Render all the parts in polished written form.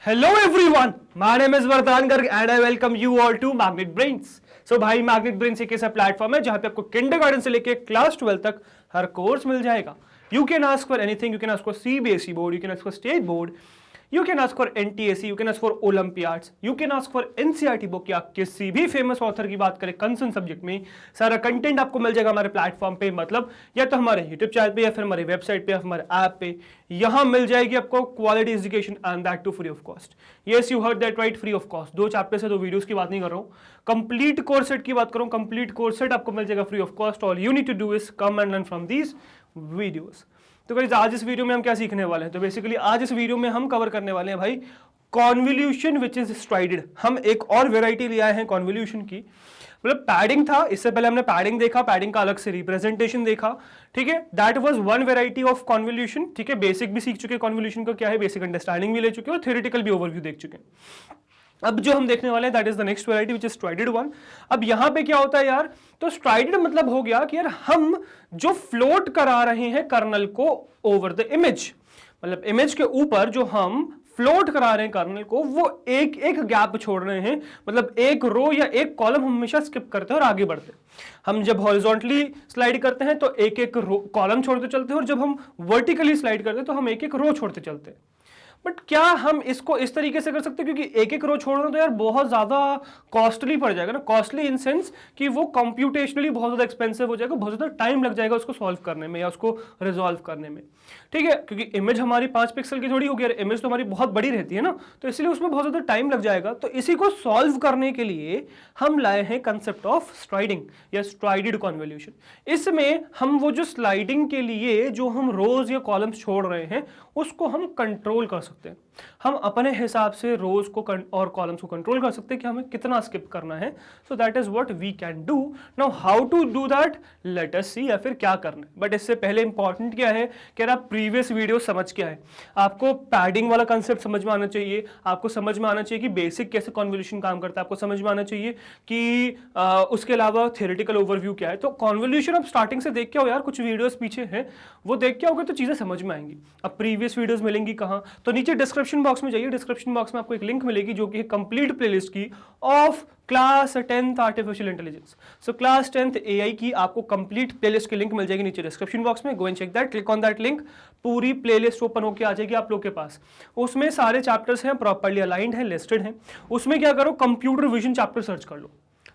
Hello everyone, my name is Vardhan Garg and I welcome you all to Magnet Brains. So भाई Magnet Brains एक ऐसा platform है जहां पे आपको किंडरगार्टन से लेके क्लास 12 तक हर कोर्स मिल जाएगा. You can ask for anything, you can ask for CBSE board, you can ask for state board, you can ask for NTSE, you can ask for Olympiads, you can ask for NCERT book या किसी भी famous author की बात करें concern subject में सारा content आपको मिल जाएगा हमारे प्लेटफॉर्म पे. मतलब या तो हमारे यूट्यूब चैनल पे या फिर हमारी वेबसाइट पे या हमारे ऐप पे यहां मिल जाएगी आपको quality education and that too free of cost. Yes you heard that right, free of cost. 2 chapter से 2 वीडियोस की बात नहीं कर रहा हूं, कंप्लीट कोर्स सेट की बात कर रहा हूं. कंप्लीट कोर्स सेट आपको मिल जाएगा free of cost. All you need to do is come and learn from these videos. तो गाइस आज इस वीडियो में हम क्या सीखने वाले हैं, तो बेसिकली आज इस वीडियो में हम कवर करने वाले हैं भाई कॉन्वोल्यूशन विच इज स्ट्राइडेड. हम एक और वेराइटी ले आए हैं कॉन्वोल्यूशन की. मतलब पैडिंग था, इससे पहले हमने पैडिंग देखा, पैडिंग का अलग से रिप्रेजेंटेशन देखा. ठीक है, that was one variety of convolution. ठीक है, बेसिक भी सीख चुके कॉन्वोल्यूशन का क्या है, बेसिक अंडरस्टैंडिंग भी ले चुके और थ्योरेटिकल भी ओवरव्यू देख चुके. अब जो हम देखने वाले हैं that is the next variety which is striated one. अब यहां पे क्या होता है यार, तो स्ट्राइडेड मतलब हो गया कि यार हम जो फ्लोट करा रहे हैं कर्नल को ओवर द इमेज, मतलब इमेज के ऊपर जो हम फ्लोट करा रहे हैं कर्नल को वो एक एक गैप छोड़ रहे हैं. मतलब एक रो या एक कॉलम हम हमेशा स्किप करते हैं और आगे बढ़ते हैं. हम जब हॉरिजॉन्टली स्लाइड करते हैं तो एक एक कॉलम छोड़ते चलते हैं और जब हम वर्टिकली स्लाइड करते हैं तो हम एक एक रो छोड़ते चलते हैं. बट क्या हम इसको इस तरीके से कर सकते हैं, क्योंकि एक एक रो छोड़ना तो यार बहुत ज्यादा कॉस्टली पड़ जाएगा ना. कॉस्टली इन सेंस कि वो कंप्यूटेशनली बहुत ज्यादा एक्सपेंसिव हो जाएगा, बहुत ज्यादा टाइम लग जाएगा उसको सॉल्व करने में या उसको रिजॉल्व करने में. ठीक है, क्योंकि इमेज हमारी 5 पिक्सल की थोड़ी होगी यार, इमेज तो हमारी बहुत बड़ी रहती है ना, तो इसलिए उसमें बहुत ज्यादा टाइम लग जाएगा. तो इसी को सॉल्व करने के लिए हम लाए हैं कंसेप्ट ऑफ स्ट्राइडिंग या स्ट्राइडेड कॉन्वोल्यूशन. इसमें हम वो जो स्लाइडिंग के लिए जो हम रोज या कॉलम्स छोड़ रहे हैं उसको हम कंट्रोल कर सकते हैं. हम अपने हिसाब से रोज को और कॉलम्स को कंट्रोल कर सकते हैं कि हमें कितना स्किप करना है. So that is what we can do. Now how to do that, let us see, या फिर क्या करना है. बट इससे पहले इंपॉर्टेंट क्या है कि आप प्रीवियस वीडियो समझ के आए, आपको पैडिंग वाला कंसेप्ट समझ में आना चाहिए, आपको समझ में आना चाहिए कि बेसिक कैसे कॉन्वोल्यूशन काम करता है, आपको समझ में आना चाहिए कि उसके अलावा थ्योरेटिकल ओवरव्यू क्या है. तो कॉन्वोल्यूशन आप स्टार्टिंग से देख के आओ यार, कुछ वीडियोस पीछे हैं वो देख के आओगे तो चीजें समझ में आएंगी. अब प्रीवियस वीडियोस मिलेंगी कहाँ, तो नीचे डिस्क्रिप्शन बॉक्स में जाइए, डिस्क्रिप्शन बॉक्स में आपको एक लिंक मिलेगी जो कि है कंप्लीट प्लेलिस्ट की of class 10th artificial intelligence. So class 10th AI की आपको कंप्लीट प्लेलिस्ट की लिंक मिल जाएगी नीचे डिस्क्रिप्शन बॉक्स में. Go and check that, click on that link, पूरी प्लेलिस्ट ओपन होकर आ जाएगी आप लोग के पास. उसमें सारे चैप्टर्स हैं, प्रॉपर्ली अलाइंड हैं, लिस्टेड हैं. उसमें क्या करो, कंप्यूटर विजन चैप्टर सर्च कर लो.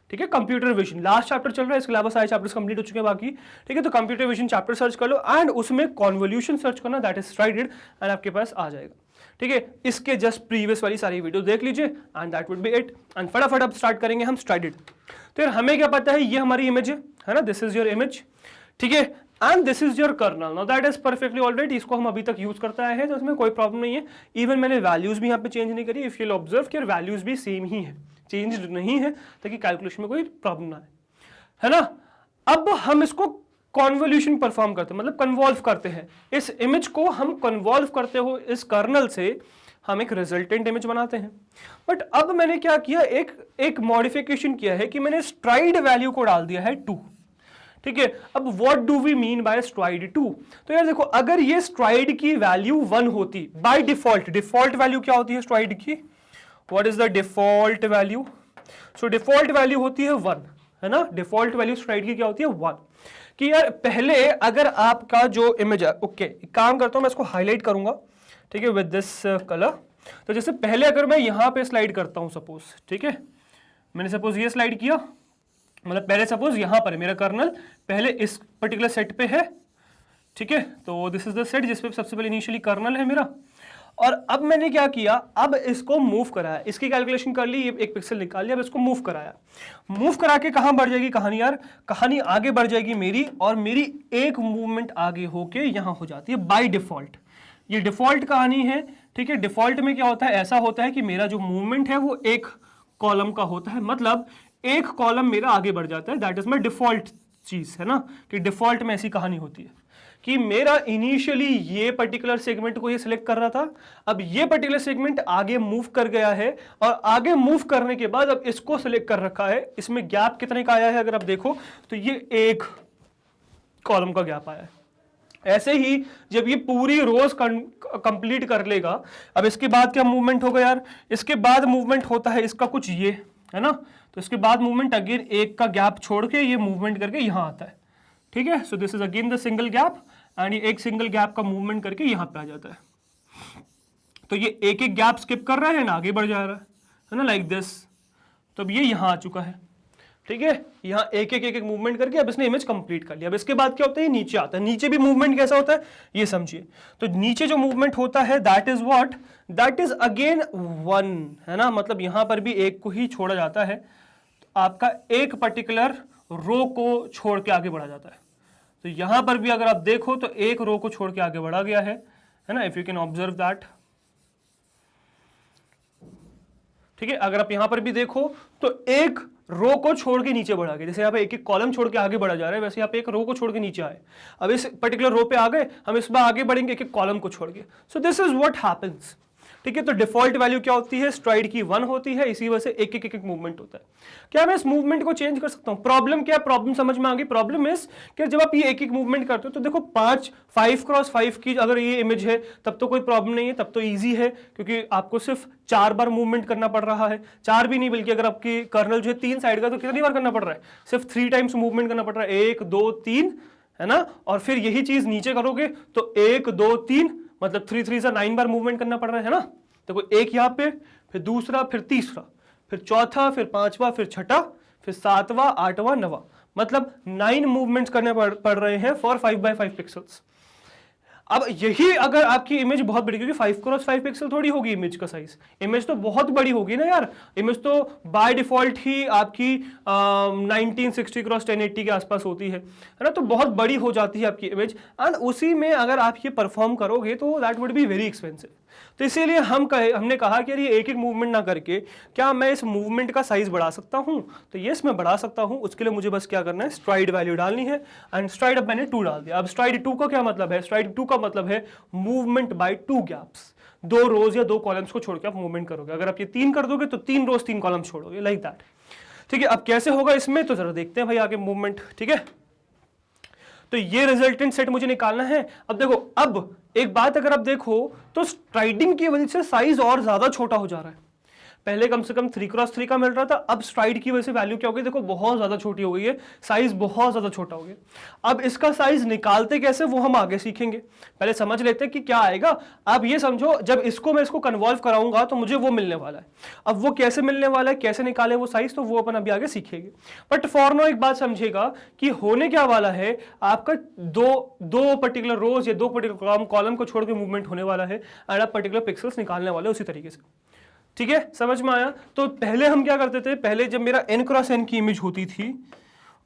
ठीक है, कंप्यूटर विजन लास्ट चैप्टर चल रहा है, इसके अलावा सारे चैप्टर्स कंप्लीट हो चुके हैं बाकी. ठीक है, तो कंप्यूटर विजन चैप्टर सर्च कर लो एंड उसमें कॉन्वोल्यूशन सर्च करना, दैट इज स्ट्राइडेड, एंड आपके पास आ जाएगा. ठीक है, इसके जस्ट प्रीवियस वाली सारी वीडियो देख लीजिए and that would be it. And फटाफट अब स्टार्ट करेंगे हम स्ट्राइडेड. तो यार हमें क्या पता है, ये हमारी इमेज है ना, दिस इज योर इमेज. ठीक है, and this is your kernel. Now that is perfectly alright, इसको हम अभी तक यूज करते आए हैं तो इसमें कोई प्रॉब्लम नहीं है. इवन मैंने वैल्यूज भी यहाँ पे चेंज नहीं करी. इफ यू ऑब्जर्व कि वैल्यूज भी सेम ही है, चेंज नहीं है, ताकि कैलकुलेशन में कोई प्रॉब्लम ना है ना. अब हम इसको कॉन्वोल्यूशन परफॉर्म करते हैं, मतलब कन्वॉल्व करते हैं. इस इमेज को हम कन्वॉल्व करते हो, इस कर्नल से हम एक रिजल्टेंट इमेज बनाते हैं. बट अब मैंने क्या किया, एक मॉडिफिकेशन किया है कि मैंने स्ट्राइड वैल्यू को डाल दिया है 2. ठीक है, अब what do we mean by stride 2. तो यार देखो, अगर ये स्ट्राइड की वैल्यू 1 होती बाय डिफॉल्ट वैल्यू क्या होती है स्ट्राइड की, what is the default value. So default value होती है 1, है ना. डिफॉल्ट वैल्यू स्ट्राइड की क्या होती है 1. कि यार पहले अगर आपका जो इमेज है, ओके काम करता हूं मैं इसको हाईलाइट करूंगा. ठीक है, विद दिस कलर. तो जैसे पहले अगर मैं यहां पे स्लाइड करता हूं सपोज, ठीक है, मैंने सपोज ये स्लाइड किया, मतलब पहले सपोज यहां पर है मेरा कर्नल, पहले इस पर्टिकुलर सेट पे है. ठीक है, तो दिस इज द सेट जिसपे सबसे पहले इनिशियली कर्नल है मेरा. और अब मैंने क्या किया, अब इसको मूव कराया, इसकी कैलकुलेशन कर ली, ये 1 पिक्सल निकाल लिया, अब इसको मूव कराया. मूव करा के कहां बढ़ जाएगी कहानी यार, कहानी आगे बढ़ जाएगी मेरी, और मेरी एक मूवमेंट आगे होके यहां हो जाती है बाय डिफॉल्ट. ये डिफॉल्ट कहानी है. ठीक है, डिफॉल्ट में क्या होता है, ऐसा होता है कि मेरा जो मूवमेंट है वो एक कॉलम का होता है, मतलब एक कॉलम मेरा आगे बढ़ जाता है. दैट इज माई डिफॉल्ट चीज, है ना, कि डिफॉल्ट में ऐसी कहानी होती है कि मेरा इनिशियली ये पर्टिकुलर सेगमेंट को ये सिलेक्ट कर रहा था, अब ये पर्टिकुलर सेगमेंट आगे मूव कर गया है, और आगे मूव करने के बाद अब इसको सिलेक्ट कर रखा है. इसमें गैप कितने का आया है अगर आप देखो तो ये एक कॉलम का गैप आया है. ऐसे ही जब ये पूरी रोज कंप्लीट कर लेगा, अब इसके बाद क्या मूवमेंट होगा यार, इसके बाद मूवमेंट होता है इसका कुछ ये है ना, तो इसके बाद मूवमेंट अगेन एक का गैप छोड़ के ये मूवमेंट करके यहां आता है, ठीक है। सो this is again the single gap and ये एक सिंगल गैप का मूवमेंट करके यहां पे आ जाता है। तो ये एक एक गैप स्किप कर रहा है ना, आगे बढ़ जा रहा है ना, लाइक दिस। तो अब ये यहां आ चुका है, ठीक है, यहाँ एक एक मूवमेंट करके अब इसने इमेज कंप्लीट कर लिया। अब इसके बाद क्या होता है, नीचे आता है। नीचे भी मूवमेंट कैसा होता है ये समझिए। तो नीचे जो मूवमेंट होता है that is what, that is again one, है ना, मतलब यहां पर भी एक को ही छोड़ा जाता है। तो आपका एक पर्टिकुलर रो को छोड़ के आगे बढ़ा जाता है। तो यहां पर भी अगर आप देखो तो एक रो को छोड़ के आगे बढ़ा गया है ना, if you can observe that, ठीक है। अगर आप यहां पर भी देखो तो एक रो को छोड़ के नीचे बढ़ा गए, जैसे यहाँ पे एक एक कॉलम छोड़ के आगे बढ़ा जा रहा है, वैसे यहाँ पे एक रो को छोड़ के नीचे आए। अब इस पर्टिकुलर रो पे आ गए, हम इस बार आगे बढ़ेंगे एक एक कॉलम को छोड़ के। सो दिस इज व्हाट हैपेंस, ठीक है। तो डिफॉल्ट वैल्यू क्या होती है, स्ट्राइड की 1 होती है, इसी वजह से एक एक मूवमेंट होता है। क्या मैं इस मूवमेंट को चेंज कर सकता हूं? प्रॉब्लम क्या है, प्रॉब्लम समझ में आ गई। प्रॉब्लम इज कि जब आप ये एक एक मूवमेंट करते हो तो देखो 5x5 की अगर ये इमेज है तब तो कोई प्रॉब्लम नहीं है, तब तो ईजी है, क्योंकि आपको सिर्फ 4 बार मूवमेंट करना पड़ रहा है। 4 भी नहीं, बल्कि अगर आपकी कर्नल जो है 3 साइड का, तो कितनी बार करना पड़ रहा है, सिर्फ 3 टाइम्स मूवमेंट करना पड़ रहा है, 1 2 3, है ना। और फिर यही चीज नीचे करोगे तो 1 2 3 मतलब 3 3 से 9 बार मूवमेंट करना पड़ रहा है ना। देखो एक यहां पे, फिर दूसरा, फिर तीसरा, फिर चौथा, फिर पांचवा, फिर छठा, फिर सातवां, आठवां, नवा, मतलब 9 मूवमेंट्स करने पड़ रहे हैं फॉर 5x5 पिक्सल्स। अब यही अगर आपकी इमेज बहुत बड़ी, क्योंकि 5x5 पिक्सल थोड़ी होगी इमेज का साइज, इमेज तो बहुत बड़ी होगी ना यार। इमेज तो बाय डिफॉल्ट ही आपकी 1960x1080 के आसपास होती है ना, तो बहुत बड़ी हो जाती है आपकी इमेज। एंड उसी में अगर आप ये परफॉर्म करोगे तो that would be very expensive. तो इसीलिए हमने कहा कि ये एक एक मूवमेंट ना करके क्या मैं इस मूवमेंट का साइज बढ़ा सकता हूं, तो यस मैं बढ़ा सकता हूं। उसके लिए मुझे बस क्या करना है, स्ट्राइड वैल्यू डालनी है, एंड स्ट्राइड अब मैंने 2 डाल दिया। अब स्ट्राइड 2 का क्या मतलब है, स्ट्राइड 2 का मतलब है मूवमेंट बाय 2 गैप्स, 2 रोज या 2 कॉलम्स को छोड़ के आप मूवमेंट करोगे। अगर आप ये 3 कर दोगे तो 3 रोज 3 कॉलम्स छोड़ोगे, लाइक दैट, ठीक है। अब कैसे होगा इसमें, तो जरा देखते हैं भाई आगे मूवमेंट, ठीक है। तो ये रिजल्टेंट सेट मुझे निकालना है। अब देखो, अब एक बात अगर आप देखो तो स्ट्राइडिंग की वजह से साइज और ज्यादा छोटा हो जा रहा है। पहले कम से कम 3x3 का मिल रहा था, अब स्ट्राइड की वजह से वैल्यू क्या हो गई, देखो बहुत ज्यादा छोटी हो गई है, साइज बहुत ज्यादा छोटा हो गया। अब इसका साइज निकालते कैसे वो हम आगे सीखेंगे, पहले समझ लेते हैं कि क्या आएगा। अब ये समझो, जब इसको कन्वॉल्व कराऊंगा तो मुझे वो मिलने वाला है। अब वो कैसे मिलने वाला है, कैसे निकाले वो साइज, तो वो अपन अभी आगे सीखेंगे। बट फॉर नाउ एक बात समझिएगा कि होने क्या वाला है, आपका दो पर्टिकुलर रोज या 2 पर्टिकुलर कॉलम को छोड़ के मूवमेंट होने वाला है, एंड आप पर्टिकुलर पिक्सल्स निकालने वाले उसी तरीके से, ठीक है, समझ में आया। तो पहले हम क्या करते थे, पहले जब मेरा n×n की इमेज होती थी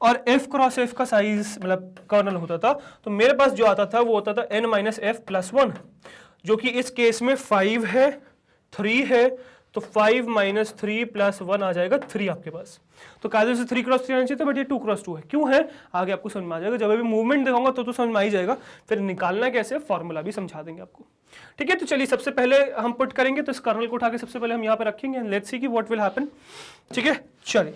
और f×f का साइज मतलब कर्नल होता था, तो मेरे पास जो आता था वो होता था n-f+1, जो कि इस केस में 5 है, 3 है, तो 5 - 3 + 1 आ जाएगा 3 आपके पास। तो कायदे से 3x3 आना चाहिए था, बट ये 2x2 है। क्यों है आगे आपको समझ में आ जाएगा, जब अभी मूवमेंट दिखाऊंगा तो समझ में आ ही जाएगा। फिर निकालना कैसे, फॉर्मूला भी समझा देंगे आपको, ठीक है। तो चलिए सबसे पहले हम पुट करेंगे, तो इस कर्नल को उठा के सबसे पहले हम यहाँ पे रखेंगे, लेट्स सी कि व्हाट विल हैपन, ठीक है। चलिए,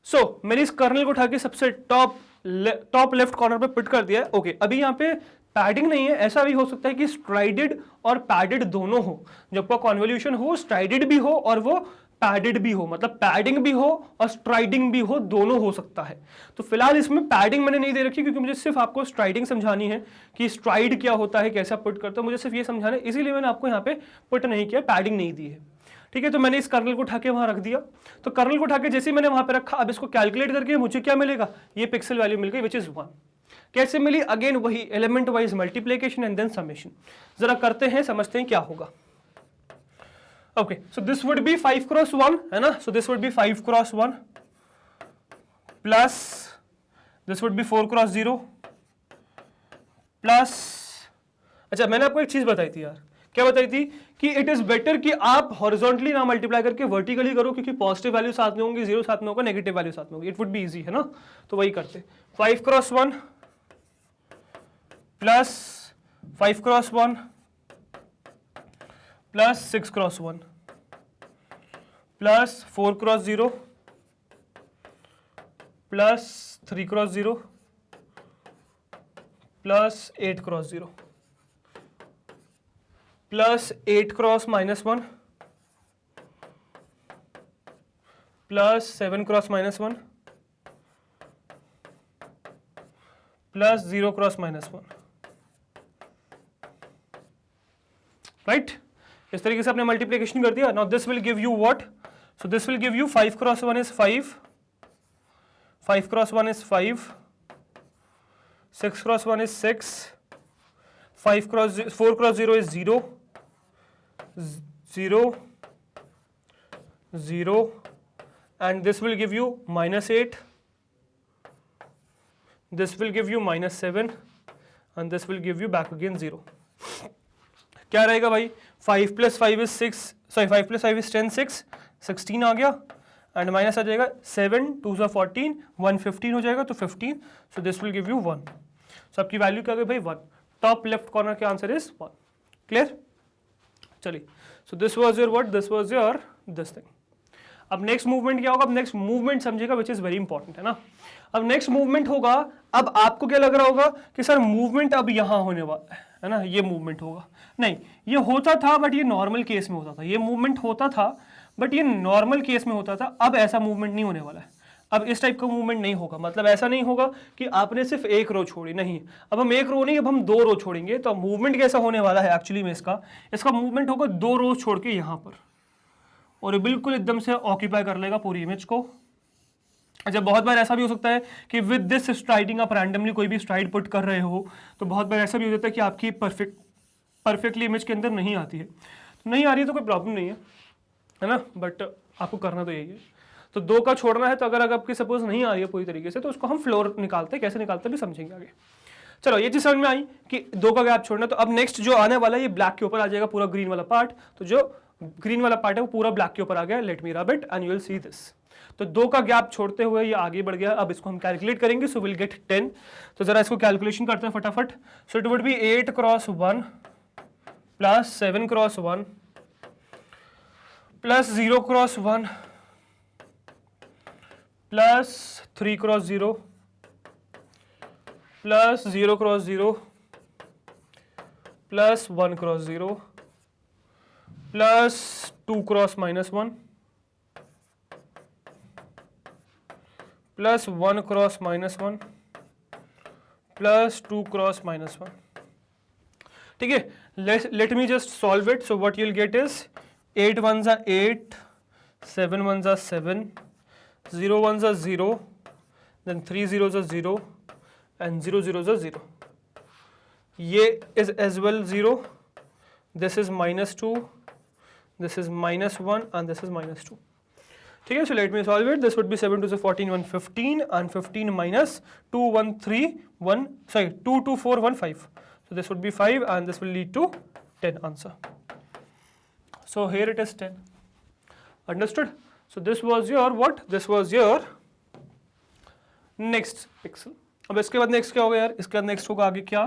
सो मैंने इस कर्नल को उठा के सबसे टॉप लेफ्ट कॉर्नर पे पुट कर दिया है। ओके, अभी यहाँ पे पैडिंग नहीं है, ऐसा भी हो सकता है कि स्ट्राइडेड और पैडेड दोनों हो, जब का कॉन्वोल्यूशन हो स्ट्राइडेड भी हो और वो पैडेड भी हो, मतलब पैडिंग भी हो और स्ट्राइडिंग भी हो, दोनों हो सकता है। तो फिलहाल इसमें पैडिंग मैंने नहीं दे रखी, क्योंकि मुझे सिर्फ आपको स्ट्राइडिंग समझानी है कि स्ट्राइड क्या होता है, कैसे पुट करते हो, मुझे सिर्फ ये समझाना है, इसीलिए मैंने आपको यहाँ पे पुट नहीं किया, पैडिंग नहीं दी है, ठीक है। तो मैंने इस कर्नल को उठा के वहां रख दिया। तो कर्नल को उठा के जैसे ही मैंने वहां पे रखा, अब इसको कैलकुलेट करके मुझे क्या मिलेगा, ये पिक्सल वैल्यू मिल गई, विच इज 1। कैसे मिली, अगेन वही element wise multiplication and then summation. जरा करते हैं, समझते हैं क्या होगा। Okay, so this would be 5x1, है ना, so this would be 5x1 plus this would be 4x0 plus, अच्छा मैंने आपको एक चीज बताई थी यार, क्या बताई थी कि इट इज बेटर कि आप हॉरिजॉन्टली ना मल्टीप्लाई करके वर्टिकली करो, क्योंकि पॉजिटिव वैल्यू साथ में होंगी, 0 साथ में होगा, नेगेटिव वैल्यू साथ में होगी, इट वुड बी इजी, है ना। तो वही करते, 5x1 plus 5x1 plus 6x1 plus 4x0 plus 3x0 plus 8 cross 0 plus 8 cross -1 plus 7 cross -1 plus 0 cross -1, right. इस तरीके से आपने मल्टीप्लीकेशन कर दिया। Now this will give you what, so this will give you 5 cross 1 is 5, 5 cross 1 is 5, 6 cross 1 is 6, 4 cross 0 is 0, 0, 0, and this will give you -8, this will give you -7, and this will give you back again 0. क्या रहेगा भाई, 5 + 5 is 6, sorry 5 + 5 is 10, 16 आ गया, and minus आ जाएगा 7, 2 × 14, 1 15 हो जाएगा, तो 15, so this will give you 1. सो आपकी value क्या गई भाई 1. टॉप लेफ्ट कॉर्नर के आंसर इज 1. क्लियर, चलिए. So this was your what, this was your this thing. अब नेक्स्ट मूवमेंट क्या होगा, अब नेक्स्ट मूवमेंट समझिएगा विच इज वेरी इंपॉर्टेंट, है ना. अब नेक्स्ट मूवमेंट होगा, अब आपको क्या लग रहा होगा कि सर मूवमेंट अब यहां होने वाला है ना, ये मूवमेंट होगा. नहीं, ये होता था बट ये नॉर्मल केस में होता था. ये मूवमेंट होता था बट ये नॉर्मल केस में होता था. अब ऐसा मूवमेंट नहीं होने वाला है. अब इस टाइप का मूवमेंट नहीं होगा. मतलब ऐसा नहीं होगा कि आपने सिर्फ एक रो छोड़ी, नहीं. अब हम एक रो नहीं, अब हम 2 रो छोड़ेंगे. तो मूवमेंट कैसा होने वाला है एक्चुअली में, इसका मूवमेंट होगा 2 रो छोड़ के यहाँ पर, और ये बिल्कुल एकदम से ऑक्यूपाई कर लेगा पूरी इमेज को. अच्छा, बहुत बार ऐसा भी हो सकता है कि विद दिस स्ट्राइडिंग आप रैंडमली कोई भी स्ट्राइड पुट कर रहे हो, तो बहुत बार ऐसा भी हो जाता है कि आपकी परफेक्टली इमेज के अंदर नहीं आती है. तो नहीं आ रही है तो कोई प्रॉब्लम नहीं है ना, बट आपको करना तो यही है. तो 2 का छोड़ना है, तो अगर आपकी सपोज नहीं आ रही है पूरी तरीके से, तो उसको हम फ्लोर निकालते हैं. कैसे निकालते हैं भी समझेंगे आगे. चलो, ये चीज समझ में आई कि 2 का गैप छोड़ना. तो अब नेक्स्ट जो आने वाला है, ये ब्लैक के ऊपर आ जाएगा पूरा ग्रीन वाला पार्ट. तो जो ग्रीन वाला पार्ट है वो पूरा ब्लैक के ऊपर आ गया. Let me rub it and you will see this. तो 2 का गैप छोड़ते हुए ये आगे बढ़ गया. अब इसको हम कैलकुलेट करेंगे, सो विल गेट 10. तो जरा इसको कैलकुलेशन करते हैं फटाफट. So it would be 8 cross 1 plus 7 cross 1 plus 0 cross 1 plus 3 cross 0 plus 0 cross 0 plus 1 cross 0 plus 2 cross -1 plus 1 cross -1 plus 2 cross -1. ठीक है, let me just solve it. So what you will get is 8 1s are 8, 7 1s are 7, 0 1s are 0, then 3 0s are 0, and 0 0s are 0. ये is as well 0. This is -2, this is -1, and this is -2. ठीक है, so let me solve it. This would be 7 2 14, 1 15, and 15 minus 2 1 3 1, sorry 2 2 4 1 5. So this would be 5, and this will lead to 10 answer. So here it is 10. Understood? So this was your what? This was your next pixel. अब इसके बाद next क्या होगा यार? इसके बाद next होगा आगे क्या?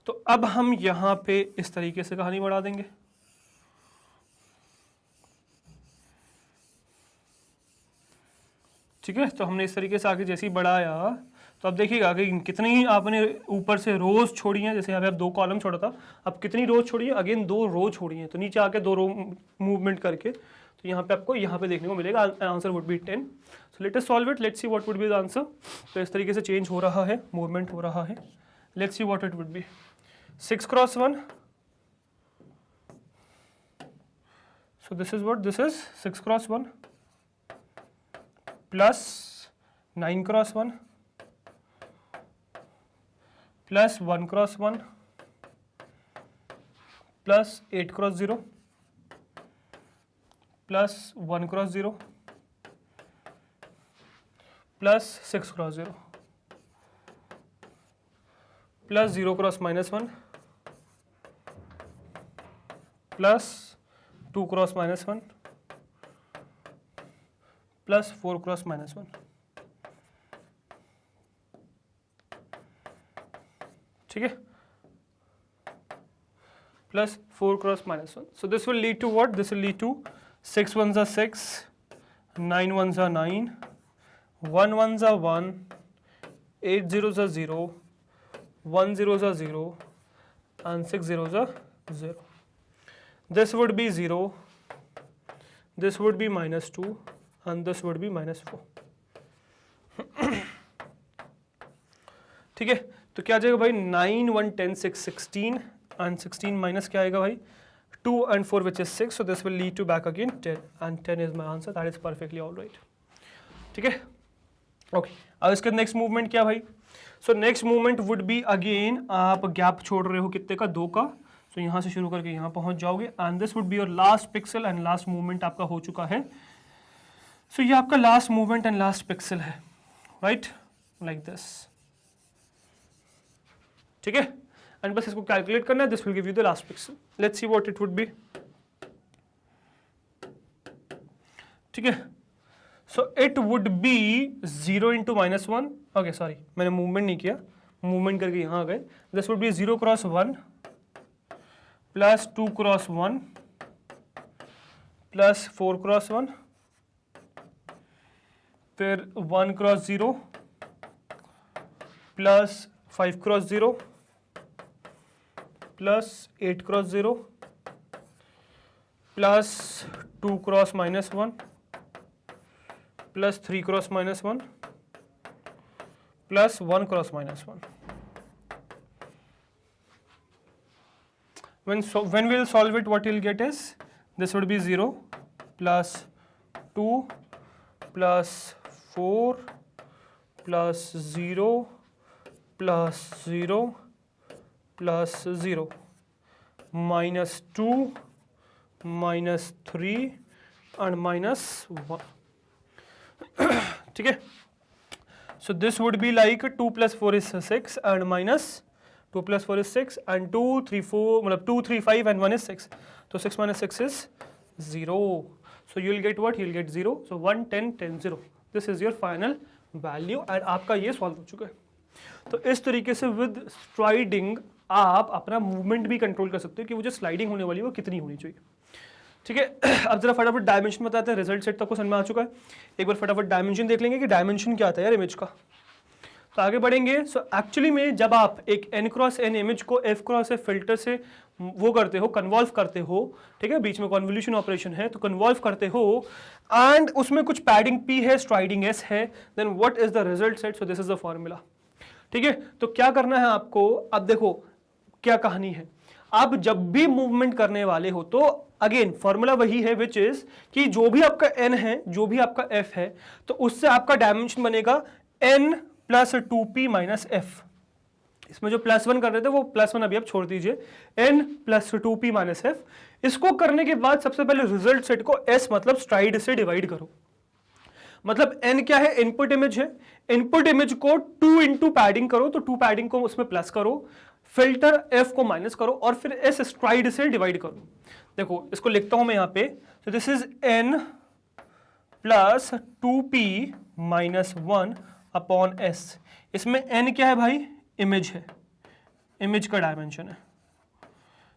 तो अब हम यहाँ पे इस तरीके से कहानी बढ़ा देंगे. ठीक है, तो हमने इस तरीके से आगे जैसे ही बढ़ाया, तो अब देखिएगा कि कितनी आपने ऊपर से रोज छोड़ी हैं. जैसे यहाँ पे आप 2 कॉलम छोड़ा था, अब कितनी रोज छोड़ी है, अगेन 2 रो छोड़ी हैं. तो नीचे आके 2 रो मूवमेंट करके, तो यहाँ पे आपको यहाँ पे देखने को मिलेगा. Answer would be 10. So let us solve it, let's see what would be the answer. तो इस तरीके से चेंज हो रहा है, मूवमेंट हो रहा है. Let's see what it would be. 6 cross 1. So this is what, this is 6 cross 1 plus 9 cross 1 plus 1 cross 1 plus 8 cross 0 plus 1 cross 0 plus 6 cross 0 plus 0 cross -1 plus 2 cross -1 plus 4 cross -1. ठीक है, plus 4 cross -1. So this will lead to what? This will lead to 6 1s are 6, 9 1s are 9, 1 1s are 1, 8 zeros are 0, 1 zeros are 0 and 6 zeros are 0. This would be 0, this would be -2 and this would be -4. ठीक है, तो क्या आ जाएगा भाई 9, 1, 10, 6, 16 and 16 minus क्या आएगा भाई 2 and 4 which is 6, so this will lead to back again 10 and 10 is my answer. That is perfectly all right. ठीक है, ओके अब इसका नेक्स्ट मूवमेंट क्या भाई? So next movement would be again, आप गैप छोड़ रहे हो कितने का 2 का, तो यहाँ से शुरू करके यहाँ पहुँच जाओगे and this would be your last pixel and last movement आपका हो चुका है. सो ये आपका last movement and last pixel है, राइट, लाइक दिस. ठीक है, एंड बस इसको कैलकुलेट करना है. This will give you the last pixel. Let's see what it would be. ठीक है, so it would be 0 into -1. okay sorry मैंने मूवमेंट नहीं किया, मूवमेंट करके यहाँ आ गए. this would be 0 cross 1 plus 2 cross 1 plus 4 cross 1 फिर 1 cross 0 plus 5 cross 0 plus 8 cross 0 plus 2 cross -1 plus 3 cross -1 plus 1 cross -1. When we'll solve it, what you'll get is this would be 0 plus 2 plus 4 plus 0 plus 0 plus 0 minus 2 minus 3 and minus 1. ठीक है, so this would be like 2 plus 4 is 6 and minus 2 plus 4 is 6 and 2 3 4 मतलब 2 3 5 and 1 is 6, so 6 minus 6 is 0, so you will get what, you will get 0, so 1 10 10 0. this is your final value and आपका ये solve हो चुका है. तो इस तरीके से विद स्ट्राइडिंग आप अपना मूवमेंट भी कंट्रोल कर सकते हो कि वो जो स्लाइडिंग होने वाली है वो कितनी होनी चाहिए. ठीक है, अब जरा फटाफट डायमेंशन बताते हैं. रिजल्ट सेट तक को समझ में आ चुका है, एक बार फटाफट डायमेंशन देख लेंगे कि डायमेंशन क्या आता है यार इमेज का. तो आगे बढ़ेंगे. सो एक्चुअली में जब आप एक n क्रॉस n इमेज को f क्रॉस f फिल्टर से वो करते हो, कन्वॉल्व करते हो, ठीक है, बीच में कन्वोल्यूशन ऑपरेशन है, तो कन्वॉल्व करते हो एंड उसमें कुछ पैडिंग p है, स्ट्राइडिंग s है, then what is the result set. So this is the formula. ठीक है, तो क्या करना है आपको, अब देखो क्या कहानी है. आप जब भी मूवमेंट करने वाले हो तो अगेन फॉर्मूला वही है विच इज कि जो भी आपका n है, जो भी आपका f है, तो उससे आपका डायमेंशन बनेगा n plus 2p minus f. इसमें जो +1 कर रहे थे वो +1 अभी आप छोड़ दीजिए, n plus 2p minus f. इसको करने के बाद सबसे पहले रिजल्ट सेट को s मतलब स्ट्राइड से डिवाइड करो. मतलब n क्या है, इनपुट इमेज है, इनपुट इमेज को 2 इंटू पैडिंग करो, तो 2 पैडिंग को उसमें प्लस करो, फिल्टर f को माइनस करो और फिर s स्ट्राइड से डिवाइड करो. देखो इसको लिखता हूं मैं यहां पे, तो this is n plus 2p minus 1 upon s. इसमें n क्या है भाई, इमेज है, इमेज का डायमेंशन है.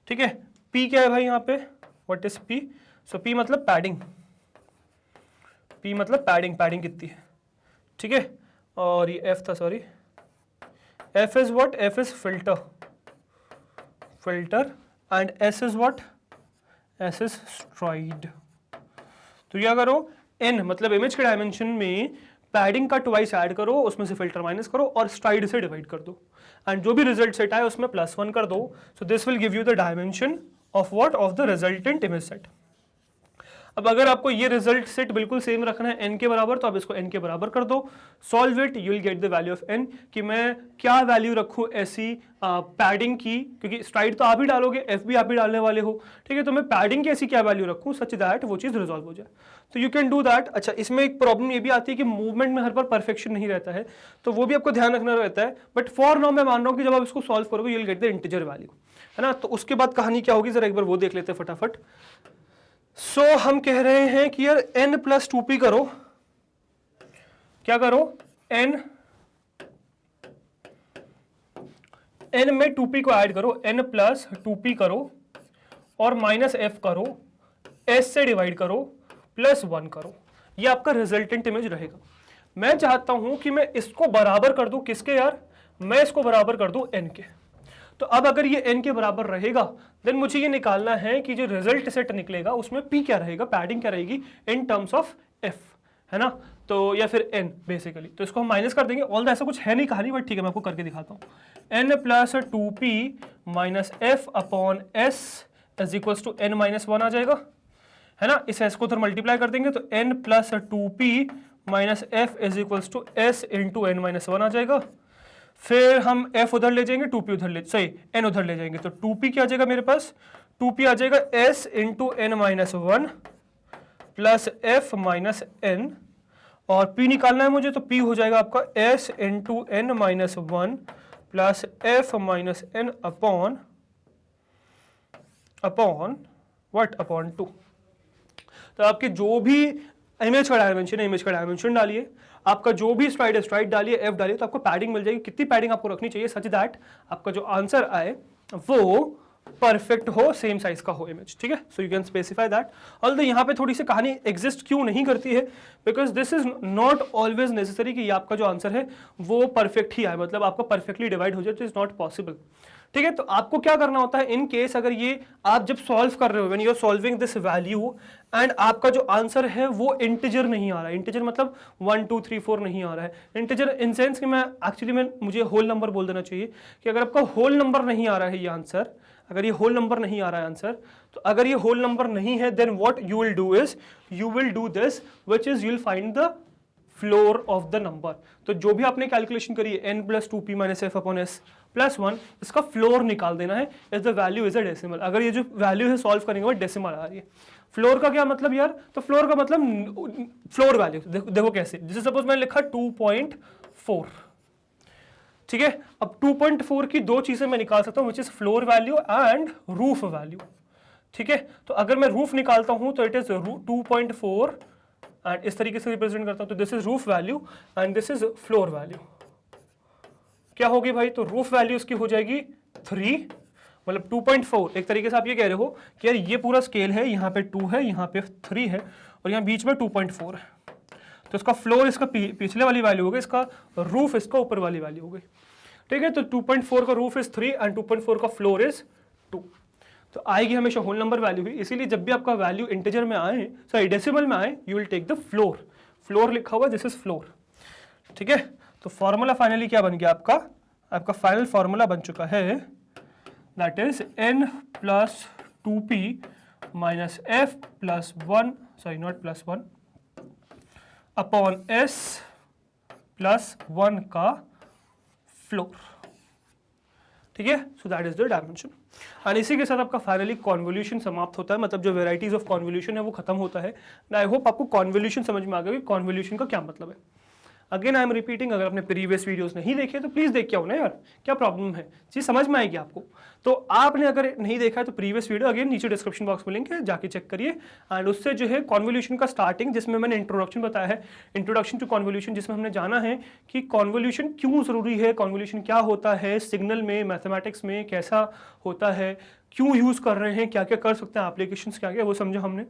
ठीक है, p क्या है भाई यहाँ पे, what is p. So p मतलब पैडिंग, p मतलब पैडिंग, पैडिंग कितनी है. ठीक है, और ये f था, sorry, f is what, f is filter, filter and s is what, s is STRIDE. तो क्या करो, n मतलब इमेज के डायमेंशन में पैडिंग का ट्वाइस ऐड करो, उसमें से फिल्टर माइनस करो और स्ट्राइड से डिवाइड कर दो एंड जो भी रिजल्ट सेट आए उसमें +1 कर दो. So this will give you the dimension of what, of the resultant image set. अब अगर आपको ये रिजल्ट सेट बिल्कुल सेम रखना है n के बराबर, तो आप इसको n के बराबर कर दो, solve it, you will get the value of n. कि मैं क्या वैल्यू रखूं ऐसी पैडिंग की, क्योंकि स्ट्राइड तो आप ही डालोगे, f भी आप ही डालने वाले हो. ठीक है, तो मैं पैडिंग की ऐसी क्या वैल्यू रखूं सच दैट वो चीज रिजॉल्व हो जाए. तो यू कैन डू दैट. अच्छा, इसमें एक प्रॉब्लम ये भी आती है कि मूवमेंट में हर बार परफेक्शन नहीं रहता है, तो वो भी आपको ध्यान रखना रहता है. बट फॉर नाउ मैं मान रहा हूँ कि जब आप इसको सॉल्व करोगे you will get the integer value, है ना. तो उसके बाद कहानी क्या होगी जरा एक बार वो देख लेते हैं फटाफट. सो हम कह रहे हैं कि यार n प्लस 2p करो, क्या करो, n में 2p को ऐड करो, n प्लस 2p करो और माइनस f करो, s से डिवाइड करो, +1 करो. ये आपका रिजल्टेंट इमेज रहेगा. मैं चाहता हूं कि मैं इसको बराबर कर दूं किसके यार, मैं इसको बराबर कर दूं n के। तो अब अगर ये n के बराबर रहेगा देन मुझे ये निकालना है कि जो रिजल्ट सेट निकलेगा उसमें p क्या रहेगा, पैडिंग क्या रहेगी इन टर्म्स ऑफ f, है ना, तो या फिर n बेसिकली। तो इसको हम माइनस कर देंगे, ऑल ऐसा कुछ है नहीं कहानी, बट ठीक है मैं आपको करके दिखाता हूँ। n plus 2p minus f upon s is equals to n minus 1 आ जाएगा, है ना। इस s को उधर मल्टीप्लाई कर देंगे तो n plus 2p minus f is equals to s into n minus 1 आ जाएगा। फिर हम f उधर ले जाएंगे, 2p उधर ले, सही n उधर ले जाएंगे तो 2p क्या आ जाएगा मेरे पास, 2p आ जाएगा s into n minus 1 plus f minus n, और p निकालना है मुझे तो p हो जाएगा आपका s into n minus 1 plus f minus n upon what, upon 2। तो आपके जो भी इमेज का डायमेंशन है, इमेज का डायमेंशन डालिए, आपका जो भी स्ट्राइड है स्ट्राइड डालिए, एफ डालिए, तो आपको पैडिंग मिल जाएगी। कितनी पैडिंग आपको रखनी चाहिए सच दैट आपका जो आंसर आए वो परफेक्ट हो, सेम साइज का हो इमेज, ठीक है। सो you can specify that. Although यहाँ पे थोड़ी सी कहानी एग्जिस्ट क्यों नहीं करती है, because this is not always necessary कि आपका जो आंसर है वो परफेक्ट ही आए, मतलब आपका परफेक्टली डिवाइड हो जाए, तो इज नॉट पॉसिबल, ठीक है। तो आपको क्या करना होता है इन केस अगर ये आप जब सॉल्व कर रहे हो, when you are solving this value and आपका जो आंसर है वो इंटीजर नहीं आ रहा है, इंटीजर मतलब 1 2 3 4 नहीं आ रहा है, इंटीजर इन सेंस कि मैं एक्चुअली में मुझे होल नंबर बोल देना चाहिए कि अगर आपका होल नंबर नहीं आ रहा है ये आंसर, अगर ये होल नंबर नहीं आ रहा है आंसर, तो अगर ये होल नंबर नहीं है then what you will do is you will do this which is you will find the floor of the number. तो जो भी आपने कैलकुलेशन करी है n plus 2p minus f upon s plus 1, इसका floor निकाल देना है if the value is a decimal. अगर ये जो वैल्यू है सॉल्व करेंगे वो डेसिमल आ रही है। फ्लोर का क्या मतलब यार, तो फ्लोर का मतलब फ्लोर वैल्यू देखो कैसे, जैसे सपोज मैंने लिखा 2.4, ठीक है। अब 2.4 की दो चीजें मैं निकाल सकता हूं, which is floor value and roof value, ठीक है। तो अगर मैं रूफ निकालता हूं तो इट इज 2.4 एंड इस तरीके से रिप्रेजेंट करता हूं, तो this is roof value and this is floor value. क्या होगी भाई, तो रूफ वैल्यू इसकी हो जाएगी 3, मतलब 2.4। एक तरीके से आप ये कह रहे हो कि यार ये पूरा स्केल है, यहाँ पे 2 है, यहाँ पे 3 है और यहाँ बीच में 2.4 है, तो इसका फ्लोर इसका पिछले वाली वैल्यू हो गई, इसका रूफ इसका ऊपर वाली वैल्यू हो गई, ठीक है। तो 2.4 का रूफ इज 3 एंड 2.4 का फ्लोर इज 2, तो आएगी हमेशा होल नंबर वैल्यू ही। इसीलिए जब भी आपका वैल्यू इंटीजर में आए, सॉरी डेसिमल में आए, you will take the floor, floor लिखा हुआ दिस इज फ्लोर, ठीक है। तो फॉर्मूला फाइनली क्या बन गया आपका फाइनल फॉर्मूला बन चुका है, that is n plus 2p minus f plus 1, sorry not plus 1, upon s plus 1 का फ्लोर, ठीक है। So that is the dimension and इसी के साथ आपका फाइनली कॉन्वोल्यूशन समाप्त होता है, मतलब जो वेराइटीज ऑफ कॉन्वोल्यूशन है वो खत्म होता है। आई होप आपको कॉन्वोल्यूशन समझ में आ गया कि कॉन्वोल्यूशन का क्या मतलब है। अगेन आई एम रिपीटिंग, अगर आपने प्रीवियस वीडियोस नहीं देखे तो प्लीज देख के आओ ना यार, क्या प्रॉब्लम है, चीज समझ में आएगी आपको। तो आपने अगर नहीं देखा है तो प्रीवियस वीडियो अगेन नीचे डिस्क्रिप्शन बॉक्स में लिंक है, जाके चेक करिए। एंड उससे जो है कॉन्वोल्यूशन का स्टार्टिंग, जिसमें मैंने इंट्रोडक्शन बताया है, इंट्रोडक्शन टू कॉन्वोल्यूशन, जिसमें हमने जाना है कि कॉन्वोल्यूशन क्यों जरूरी है, कॉन्वोल्यूशन क्या होता है, सिग्नल में, मैथमेटिक्स में कैसा होता है, क्यों यूज कर रहे हैं, क्या क्या कर सकते हैं, एप्लीकेशन क्या क्या वो समझा हमने।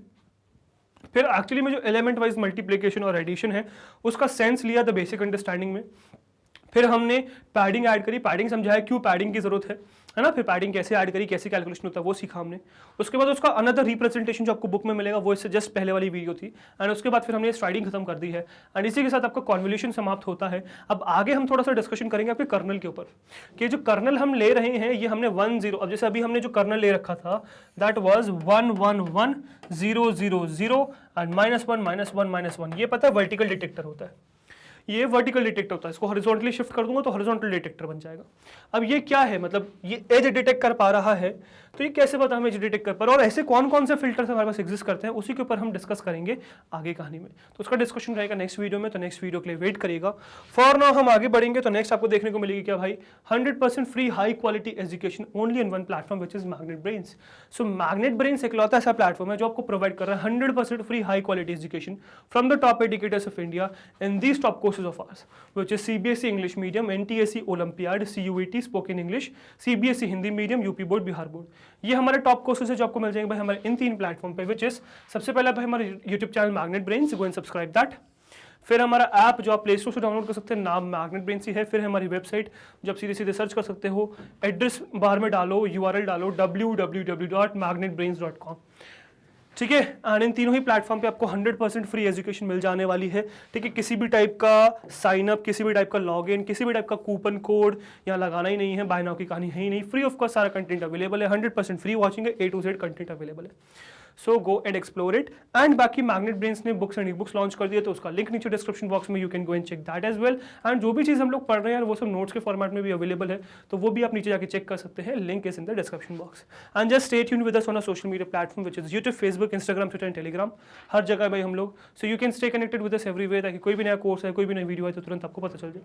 फिर एक्चुअली में जो एलिमेंट वाइज मल्टीप्लिकेशन और एडिशन है उसका सेंस लिया द बेसिक अंडरस्टैंडिंग में। फिर हमने पैडिंग ऐड करी, पैडिंग समझाया क्यों पैडिंग की जरूरत है ना, फिर पैडिंग कैसे ऐड करी, कैसे कैलकुलेशन होता है वो सीखा हमने। उसके बाद उसका अनदर रिप्रेजेंटेशन जो आपको बुक में मिलेगा वो इससे जस्ट पहले वाली वीडियो थी। एंड उसके बाद फिर हमने स्ट्राइडिंग खत्म कर दी है एंड इसी के साथ आपका कॉन्वोल्यूशन समाप्त होता है। अब आगे हम थोड़ा सा डिस्कशन करेंगे आपके कर्नल के ऊपर कि जो कर्नल हम ले रहे हैं ये हमने 1 0, अब जैसे अभी हमने जो कर्नल ले रखा था दैट वाज 1 1 1 0 0 0 एंड -1 -1 -1, ये पता है वर्टिकल डिटेक्टर होता है, ये वर्टिकल डिटेक्टर होता है। इसको हॉरिजॉन्टली शिफ्ट कर दूंगा तो हॉरिजॉन्टल डिटेक्टर बन जाएगा। अब ये क्या है, मतलब ये एज डिटेक्ट कर पा रहा है, तो ये कैसे पता हमें एज डिटेक्ट कर पा रहा है और ऐसे कौन कौन से फिल्टर्स हमारे पास एग्जिस्ट करते हैं, उसी के ऊपर हम डिस्कस करेंगे आगे कहानी में। तो उसका डिस्कशन रहेगा नेक्स्ट वीडियो में, तो नेक्स्ट वीडियो के लिए वेट करिएगा। फॉर नाउ हम आगे बढ़ेंगे तो नेक्स्ट आपको देखने को मिलेगी क्या भाई, 100% free high quality education only in one platform which is magnet brains. So magnet brains इकलौता ऐसा प्लेटफॉर्म है जो आपको प्रोवाइड कर रहा है 100% free high quality education from the top educators of India in these top courses of hours, which is CBSE English Medium, NTSE Olympiad, CUET Spoken English, CBSE Hindi medium, UP board, Bihar board. ये हमारे top courses है जो आपको मिल जाएंगे भाई हमारे इन 3 platform पे, which is सबसे पहला भाई हमारे YouTube channel magnet brains, go and subscribe that. फिर हमारा ऐप जो आप प्ले स्टोर से डाउनलोड कर सकते हैं, नाम मैग्नेट ब्रेन्स ही है। फिर है हमारी वेबसाइट जो आप सीधे सीधे सर्च कर सकते हो, एड्रेस बार में डालो, URL डालो www.magnetbrains.com, ठीक है। एंड इन तीनों ही प्लेटफॉर्म पे आपको 100% फ्री एजुकेशन मिल जाने वाली है, ठीक है। किसी भी टाइप का साइन अप, किसी भी टाइप का लॉगिन, किसी भी टाइप का कूपन कोड यहाँ लगाना ही नहीं है, बाय नाउ की कहानी है ही नहीं। फ्री ऑफ कॉस्ट सारा कंटेंट अवेलेबल है, 100% फ्री वॉचिंग है, A to Z content available है। So go and explore it. And बाकी मैग्नेट ब्रेन्स ने books and e books launch कर दिया, तो उसका लिंक नीचे डिस्क्रिप्शन बॉक्स में, you can go and check that as well. And जो भी चीज़ हम लोग पढ़ रहे हैं वो सब नोट्स के फॉर्मेट में भी अवेलेबल है, तो वो भी आप नीचे जाके चेक कर सकते हैं, link is in the description box. And just stay tuned with us on a social media platform which is YouTube, Facebook, Instagram, Twitter and Telegram, हर जगह भाई हम लोग। So you can stay connected with us everywhere, ताकि कोई भी नया course है, कोई भी नई वीडियो है तो तुरंत आपको पता चल जाए।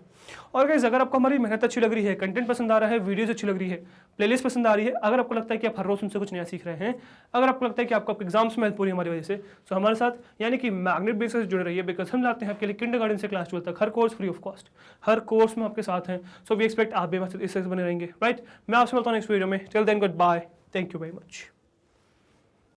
और गाइस, अगर आपको हमारी मेहनत अच्छी लग रही है, कंटेंट पसंद आ रहा है, वीडियोज अच्छी लग रही है, प्लेलिस्ट पसंद आ रही है, अगर आपको लगता है कि आप हर रोज उनसे कुछ नया सीख रहे हैं, अगर आपको लगता है कि आपको एग्जाम्स में हेल्प हो रही है हमारी वजह से, तो हमारे साथ यानी कि मैग्नेट ब्रेन्स से जुड़े रहिए, बिकॉज हम लाते हैं आपके लिए किंडरगार्टन से क्लास 12 तक हर कोर्स फ्री ऑफ कॉस्ट, हर कोर्स में आपके साथ हैं। सो वी एक्सपेक्ट आप भी हमारे साथ इससे बने रहेंगे, राइट। मैं आपसे मिलता हूँ नेक्स्ट वीडियो में। Till then, good bye, thank you very much.